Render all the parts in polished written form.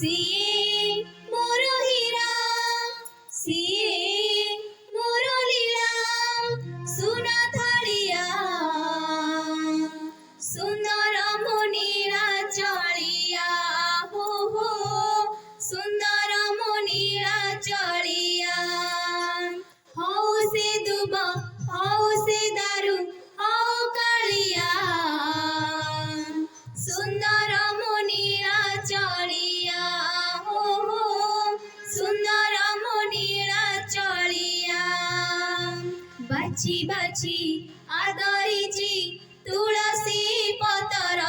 ସିଏ ମୋର ହୀରା, ସିଏ ମୋର ଲୀଳା ସୁନା ଥାଳିଆ, ସୁନ୍ଦର ମୋ ନୀଳା ଚଳିଆ, ହୋ ହୋ ସୁନ୍ଦର ମୋ ନୀଳା ଚଳିଆ। ହଉ ସେ ଦୁବ ହଉ ସେ ଦାରୁ ହଉ କାଳିଆ, ସୁନ୍ଦର ମୋ ନୀଳା ଚଳିଆ, ହୋ ହୋ ସୁନ୍ଦର ମୋ ନୀଳା ଚଳିଆ। ବାଛି ବାଛି ଆଦରିଛି ତୁଳସୀ ପତର,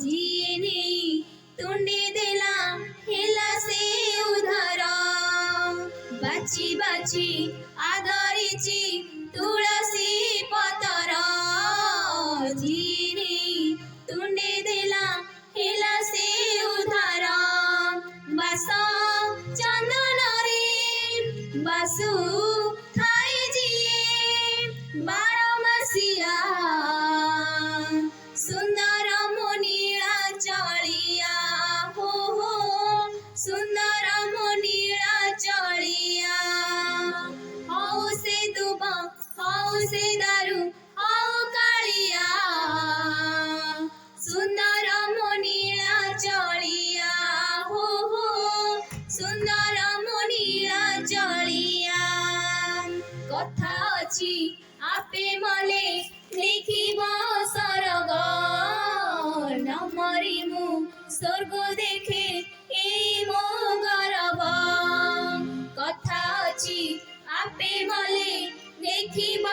ଯିଏ ନେଇ ତୁଣ୍ଡି ଦେଲା ହେଲା ସେ ଉଧାର। ବାଛି ବାଛି ଆଦରିଛି ତୁଳସୀ ପତର, ଯିଏ ନେଇ ତୁଣ୍ଡି ଦେଲା ହେଲା ସେ ଉଧାର। ବାସ ଚନ୍ଦନରେ ବାସୁ ଥାଏ ଯିଏ ବାରମାସିଆ, ସୁନ୍ଦର ମୋ ନୀଳା ଚଳିଆ, ହୋ ହୋ ସୁନ୍ଦର ମୋ ନୀଳା ଚଳିଆ। ହଉ ସେ ଦୁବ ହଉ ସେ ଦାରୁ ହଉ କାଳିଆ, ସୁନ୍ଦର ମୋ ନୀଳା ଚଳିଆ, ହୋ ହୋ ସୁନ୍ଦର ମୋ ନୀଳା ଚଳିଆ। କଥା ଅଛି ଆପେ ମଲେ ଦେଖିବ ସରଗ, ନ ମରି ମୁଁ ସ୍ୱର୍ଗ ଦେଖେ ଏଇ ମୋ ଗରବ। କଥା ଅଛି ଆପେ ମଲେ ଦେଖିବ